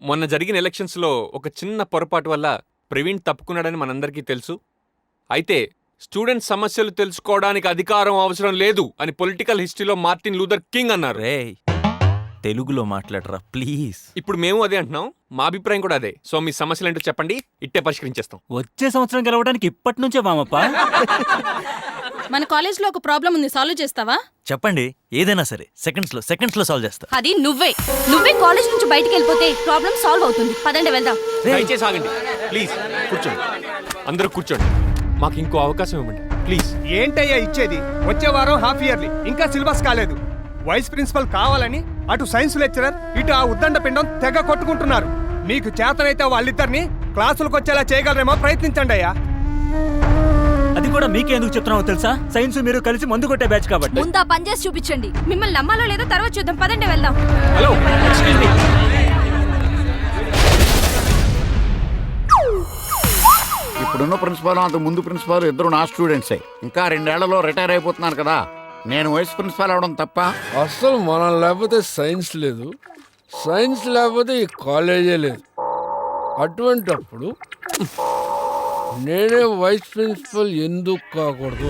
మొన్న జరిగిన ఎలక్షన్స్లో ఒక చిన్న పొరపాటు వల్ల ప్రవీణ్ తప్పుకున్నాడని మనందరికీ తెలుసు. అయితే స్టూడెంట్ సమస్యలు తెలుసుకోవడానికి అధికారం అవసరం లేదు అని పొలిటికల్ హిస్టరీలో మార్టిన్ లూథర్ కింగ్ అన్నారు. రేయ్ తెలుగులో మాట్లాడరా ప్లీజ్. ఇప్పుడు మేము అదే అంటున్నాం, మా అభిప్రాయం కూడా అదే. సో మీ సమస్యలు ఏంటో చెప్పండి, ఇట్టే పరిష్కరించేస్తాం. వచ్చే సంవత్సరం గెలవడానికి ఇప్పటి నుంచే వామప్ప. మన కాలేజ్ లో ఒక ప్రాబ్లం ఉంది, సాల్వ్ చేస్తావా? చెప్పండి, ఏదైనా సరే సెకండ్స్ లో సాల్వ్ చేస్తా. అది నువ్వే కాలేజ్ నుంచి బయటికి వెళ్ళిపోతే ప్రాబ్లం సాల్వ్ అవుతుంది. పదండి వెళ్దాం. దయచేసి ఆగండి ప్లీజ్, కూర్చోండి, అందరూ కూర్చోండి. మాకు ఇంకో అవకాశం ఇవ్వండి ప్లీజ్. ఏంటయ్యా ఇచ్చేది? వచ్చే వారం హాఫ్ ఇయర్లీ, ఇంకా సిలబస్ కాలేదు. వైస్ ప్రిన్సిపల్ కావాలని అటు సైన్స్ లెక్చరర్ ఇటు ఆ ఉద్దండ పిండం తెగ కొట్టుకుంటున్నారు. మీకు చేతనైతే వాళ్ళిద్దరిని క్లాసులకు వచ్చేలా చేయగలరేమో ప్రయత్నించండి అయ్యా. అది కూడా మీకే ఎందుకు చెప్తున్నావో తెలుసా? సైన్స్ మీరు కలిసి మందు కొట్టే బ్యాచ్ కాబట్టి. ముందా పని చేసి చూపించండి. మిమ్మల్ని నమ్మాలో లేదో తర్వాత చూద్దాం. పదండి వెళ్దాం. Hello excuse me. ఇప్పుడున్న ప్రిన్సిపాల్ అంతకు ముందు ప్రిన్సిపాల్ ఇద్దరు నా స్టూడెంట్సే. ఇంకా 2 ఏళ్లలో రిటైర్ అయిపోతున్నారు కదా, నేను వైస్ ప్రిన్సిపాల్ అవడం తప్ప? అసలు మనం లేకపోతే సైన్స్ లేదు, సైన్స్ లేకపోతే ఈ కాలేజే లేదు. అటువంటప్పుడు నేనే వైస్ ప్రిన్సిపల్ ఎందుకు కాకూడదు?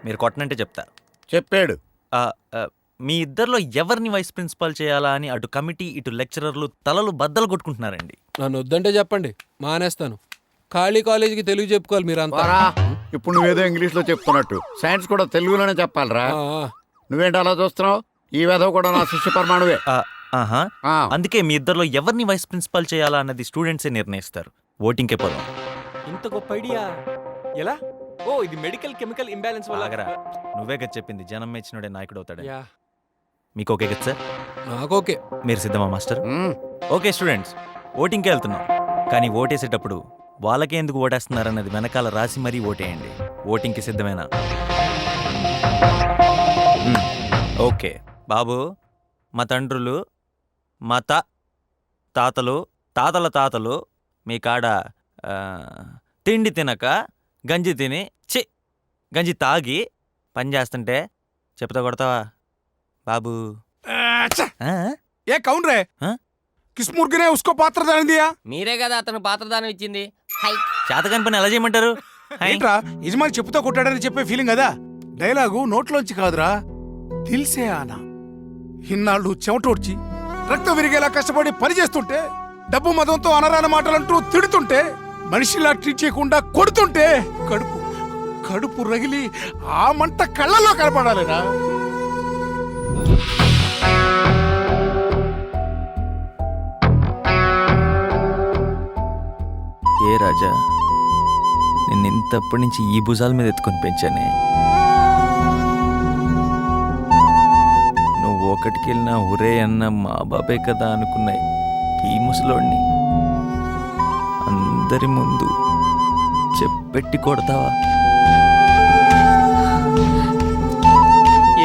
మీరు కొట్టనంటే చెప్తా. చెప్పాడు. మీ ఇద్దరిలో ఎవరిని వైస్ ప్రిన్సిపాల్ చేయాలా అని అటు కమిటీ ఇటు లెక్చరర్లు తలలు బద్దలు కొట్టుకుంటున్నారండి. నన్ను వద్దంటే చెప్పండి, మానేస్తాను. ఖాళీ కాలేజీకి తెలుగు చెప్పుకోవాలి మీరంతా. ఇప్పుడు నువ్వేదో ఇంగ్లీష్లో చెప్తున్నట్టు సైన్స్ కూడా తెలుగులోనే చెప్పాలరా. నువ్వేంటి అలా చూస్తున్నావు? ఈ వెధవ కూడా నా శిష్య పరమాణువే. అందుకే మీ ఇద్దరిలో ఎవరిని వైస్ ప్రిన్సిపాల్ చేయాలా అన్నది స్టూడెంట్సే నిర్ణయిస్తారు. ఓటింగ్కే పోదాం. ఇంత గొప్ప ఐడియా ఎలా? ఓ, ఇది మెడికల్ కెమికల్ ఇంబ్యాలెన్స్ వల్ల. నువ్వే కదా చెప్పింది, జనం మెచ్చినోడే నాయకుడు అవుతాడు. యా. మీకు ఓకే కదా సార్? నాకు ఓకే. మీరు సిద్ధమా మాస్టర్? ఓకే స్టూడెంట్స్, ఓటింగ్కే వెళ్తున్నాం. కానీ ఓటేసేటప్పుడు వాళ్ళకే ఎందుకు ఓటేస్తున్నారన్నది వెనకాల రాసి మరీ ఓటేయండి. ఓటింగ్కి సిద్ధమేనా? ఓకే బాబు, మా తండ్రులు, మా తాతలు, తాతల తాతలు మీ కాడ తిండి తినక గంజి తిని గంజి తాగి పని చేస్తుంటే చెప్తా కొడతావా బాబు? ఏ కౌన్ రే, కిస్ ముర్గినే ఉస్కో పాత్రదానం దియా? మీరే కదా అతను పాత్రదానం ఇచ్చింది. చేతకాని పని ఎలా చేయమంటారు? ఏంట్రా యజమాని చెప్పుతో కొట్టాడని చెప్పే ఫీలింగ్ కదా. డైలాగు నోట్లోంచి కాదురా, దిల్సే ఆనా. ఇన్నాళ్ళు చెమటోడ్చి రక్తం విరిగేలా కష్టపడి పని చేస్తుంటే, డబ్బు మదంతో అనరాని మాటలంటూ తిడుతుంటే, మనిషిలా ట్రీట్ చేయకుండా కొడుతుంటే కడుపు రగిలి ఆ మంట కళ్ళల్లో కనపడాలిరా. ఏ రాజా, నిన్నింతప్పటి నుంచి ఈ భుజాల మీద ఎత్తుకొని పెంచానే. నువ్వు ఒకటికి వెళ్ళినా ఒరే అన్న మా బాబే కదా అనుకున్నాయి ఈ ముసలోడిని అందరి ముందు చెప్పెట్టి కొడతావా?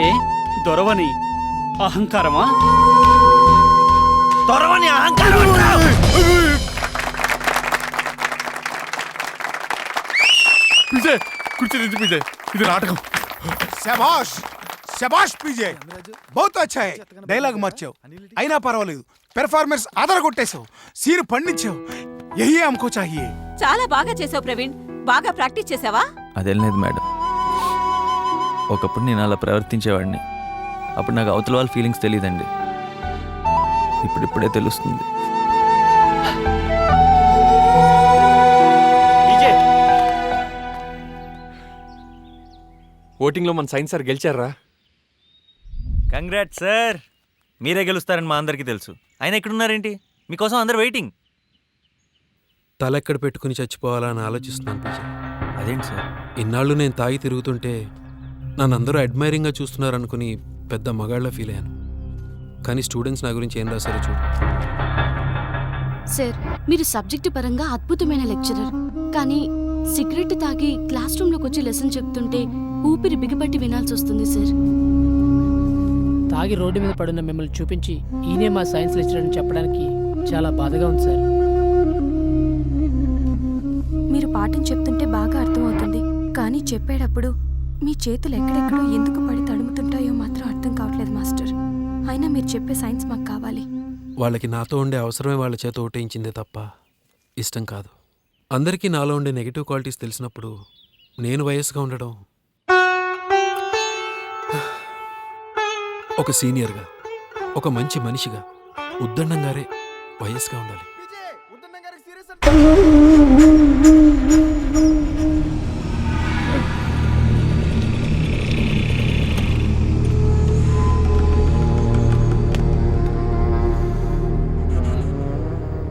ఏ దొరవని అహంకారమా? దొరవని అహంకారం ఇది నాటకం. శభాష్ శభాష్ పీజే, బహుత్ అచ్చా హై. డైలాగ్ మార్చావు అయినా పర్వాలేదు, పెర్ఫార్మెన్స్ ఆదరగొట్టేశావు, సీన్ పండించావు. యహీ హమ్కో చాహియే. చాలా బాగా చేసావు ప్రవీణ్. బాగా ప్రాక్టీస్ చేసావా? అదేం లేదు మేడం, ఒకప్పుడు నేను అలా ప్రవర్తించేవాడిని. అప్పుడు నాకు అవతల వాళ్ళ ఫీలింగ్స్ తెలియదండి, ఇప్పుడిప్పుడే తెలుస్తుంది. ఓటింగ్లో మన సైన్స్ సార్ గెలిచారా? కంగ్రాట్స్ సార్, మీరే గెలుస్తారని మా అందరికీ తెలుసు. ఆయన ఎక్కడున్నారేంటి? మీకోసం అందరు వెయిటింగ్. తలెక్కడ పెట్టుకుని చచ్చిపోవాలని ఆలోచిస్తున్నాను పూజ. అదేంటి సార్? ఇన్నాళ్ళు నేను తాగి తిరుగుతుంటే నన్ను అందరూ అడ్మైరింగ్గా చూస్తున్నారు అనుకుని పెద్ద మగాళ్ళ ఫీల్ అయ్యాను. కానీ స్టూడెంట్స్ నా గురించి ఏం రాశారో చూడు. సార్, మీరు సబ్జెక్టు పరంగా అద్భుతమైన లెక్చరర్, కానీ సిగరెట్ తాగి క్లాస్ రూమ్లోకి వచ్చి లెసన్ చెప్తుంటే ఊపిరి బిగపట్టి వినాల్సి వస్తుంది సార్. తాగి రోడ్డు మీద పడున్న మిమ్మల్ని చూపించి ఈయనే మా సైన్స్ లెక్చరర్ అని చెప్పడానికి చాలా బాధగా ఉంది సార్. మీరు పాఠం చెప్తుంటే బాగా అర్థమవుతుంది, కానీ చెప్పేటప్పుడు మీ చేతులు ఎక్కడెక్కడో ఎందుకు పడి తడుముతుంటాయో మాత్రం అర్థం కావట్లేదు మాస్టర్. అయినా మీరు చెప్పే సైన్స్ మాకు కావాలి. వాళ్ళకి నాతో ఉండే అవసరమే వాళ్ళ చేత ఓటేయించిందే తప్ప ఇష్టం కాదు. అందరికీ నాలో ఉండే నెగిటివ్ క్వాలిటీస్ తెలిసినప్పుడు నేను వయస్సుగా ఉండడం, ఒక సీనియర్గా, ఒక మంచి మనిషిగా ఉద్దండం గారే వయస్సుగా ఉండాలి.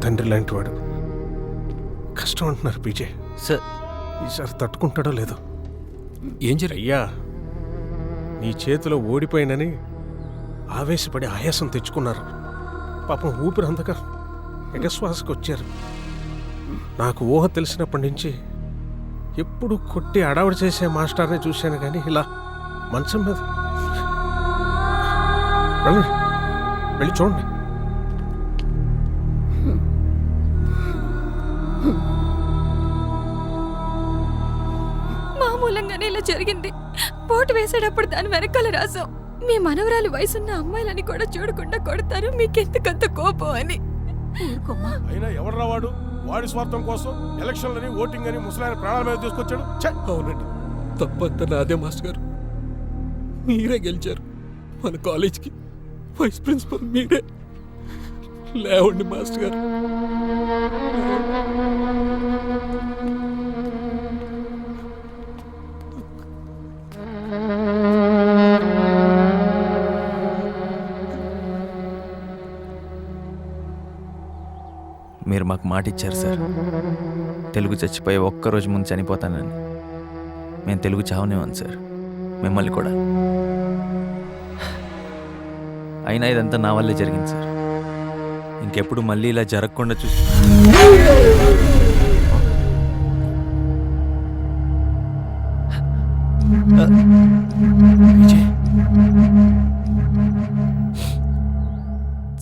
తండ్రి లాంటి వాడు కష్టం అంటున్నారు పీజే. సార్ ఈసారి తట్టుకుంటాడో లేదో. ఏం జరిగి అయ్యా, నీ చేతిలో ఓడిపోయినని ఆవేశపడి ఆయాసం తెచ్చుకున్నారు. పాపం ఊపిరందక ఎగశ్వాసకు వచ్చారు. నాకు ఊహ తెలిసినప్పటి నుంచి ఎప్పుడు కొట్టి అడావుడు చేసే మాస్టర్నే చూశాను, కానీ ఇలా మంచం మీద వెళ్ళి చూడండి. మామూలంగానే ఇలా జరిగింది. పోటు వేసేటప్పుడు దాని వెనకాల రాసాం, మీ మనవరాలు వయసున్న అమ్మాయిలని కూడా చూడకుండా కొడతారు, మీకెందుకంత కోపం అని. ఊరుకోమ్మా. అయినా ఎవరు వాడు? వాడి స్వార్థం కోసం ఎలక్షన్లని, ఓటింగ్ అని ముసలాయన ప్రాణాల మీద తీసుకొచ్చాడు. అవునండి, తప్పంతా నాదే మాస్టర్ గారు. మీరే గెలిచారు. మన కాలేజ్కి వైస్ ప్రిన్సిపల్ మీరే. లేవండి మాస్టర్ గారు. మీరు మాకు మాట ఇచ్చారు సార్, తెలుగు చచ్చిపోయే ఒక్కరోజు ముందు చనిపోతానని. మేము తెలుగు చావనేవాను సార్, మిమ్మల్ని కూడా. అయినా ఇదంతా నా వల్లే జరిగింది సార్. ఇంకెప్పుడు మళ్ళీ ఇలా జరగకుండా చూసి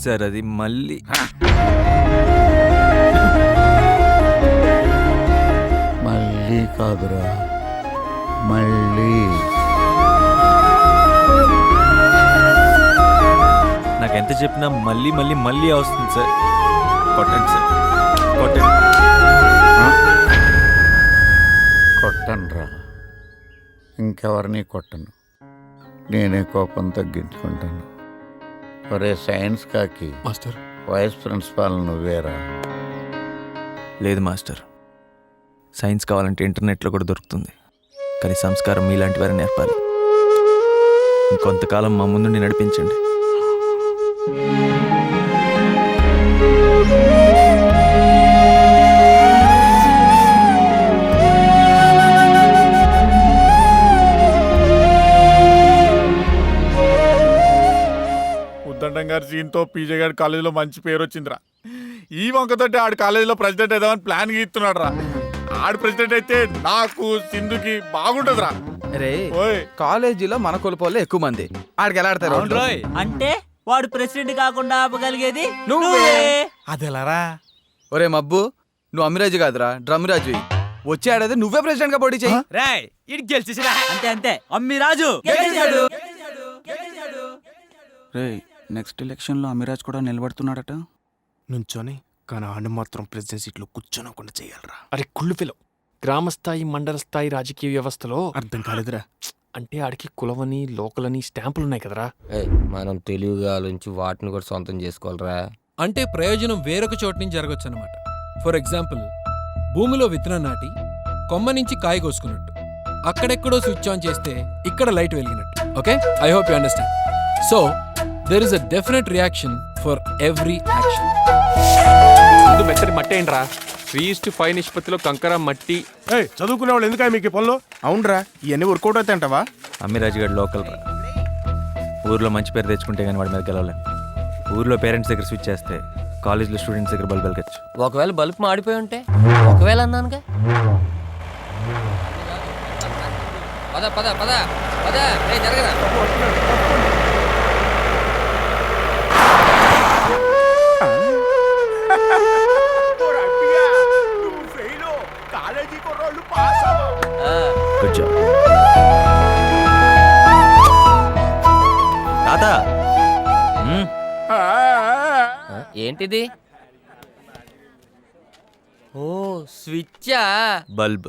సార్ అది మళ్ళీ మళ్ళీ కాదురా, మళ్ళీ. నాకు ఎంత చెప్పినా మళ్ళీ మళ్ళీ మళ్ళీ వస్తుంది సార్. కొట్టండి సార్, కొట్టండి. కొట్టనురా, ఇంకెవరిని కొట్టను. నేనే కోపం తగ్గించుకుంటాను. ఒరే సైన్స్ కాకి, మాస్టర్ వైస్ ప్రిన్సిపాల్ నువ్వేరా? లేదు మాస్టర్, సైన్స్ కావాలంటే ఇంటర్నెట్లో కూడా దొరుకుతుంది, కానీ సంస్కారం మీలాంటి వారిని నేర్పాలి. ఇంకొంతకాలం మా ముందుండి నడిపించండి. ఉద్దండం గారి సీన్తో పీజే గారి కాలేజీలో మంచి పేరు వచ్చిందిరా. ఈ వంకతోటి ఆడు కాలేజీలో ప్రెసిడెంట్ అయిదామని ప్లాన్ గీస్తున్నాడు రా. ఆడు ప్రెసిడెంట్ అయితే నాకు సింధుకి బాగుంటుందిరా. రే, ఓయ్ కాలేజీలో మన కొలుపోలే ఎక్కువ మంది, ఆడికి ఎలా ఆడతారు? అంటే వాడు ప్రెసిడెంట్ కాకుండా ఆపగలిగేది నువ్వే. అదెలారా? ఒరే మబ్బు, నువ్వు అమిరాజు కాదురా, డ్రమ్రాజు. వచ్చే ఆడేది నువ్వే ప్రెసిడెంట్ గా పోటీ చెయ్యి. రాయ్ ఇటు గెలిచేసిరా. అంతే అంతే, అమ్మిరాజు రే, నెక్స్ట్ ఎలక్షన్ లో అమిరాజ్ కూడా నిలబడుతున్నాడట. నుంచొని కానీ ఆడు మాత్రం ప్రెసిడెంట్ సీట్లో కూర్చోనకుండా చేయాలరా. అరే కుళ్ళు ఫిలో, గ్రామ స్థాయి మండల స్థాయి రాజకీయ వ్యవస్థలో అర్థం కాలేదురా. అంటే ఆడికి కులవని లోకలని స్టాంపులు ఉన్నాయి కదరా. మనం తెలివిగా ఆలోచించి వాటిని కూడా సొంతం చేసుకోవాలరా. అంటే ప్రయోజనం వేరొక చోటు నుంచి జరగచ్చు అనమాట. ఫర్ ఎగ్జాంపుల్, భూమిలో విత్తనం నాటి కొమ్మ నుంచి కాయ కోసుకున్నట్టు. అక్కడెక్కడో స్విచ్ ఆన్ చేస్తే ఇక్కడ లైట్ వెలిగినట్టు. Okay, I hope you understand. So there is a definite reaction for every action. ముందు మెత్తడి మట్టి ఏంట్రా? 3:5 నిష్పత్తిలో కంకర మట్టి. చదువుకునే వాళ్ళు ఎందుక మీకు పనులు? అవునరా, ఇవన్నీ వర్కౌట్ అవుతాయి అంటవా? అమ్మిరాజు గారు లోకల్ రా. ఊర్లో మంచి పేరు తెచ్చుకుంటే కానీ వాడి మీద గెలవలేం. ఊర్లో పేరెంట్స్ దగ్గర స్విచ్ చేస్తే కాలేజ్లో స్టూడెంట్స్ దగ్గర బల్బ్ వెలగచ్చు. ఒకవేళ బల్బ్ మాడిపోయి ఉంటే? ఒకవేళ అన్నానుగా. పద పద పద పద, జరగదా? Good job. తాత ఏంటిది? ఓ స్విచ్చా? బల్బ్.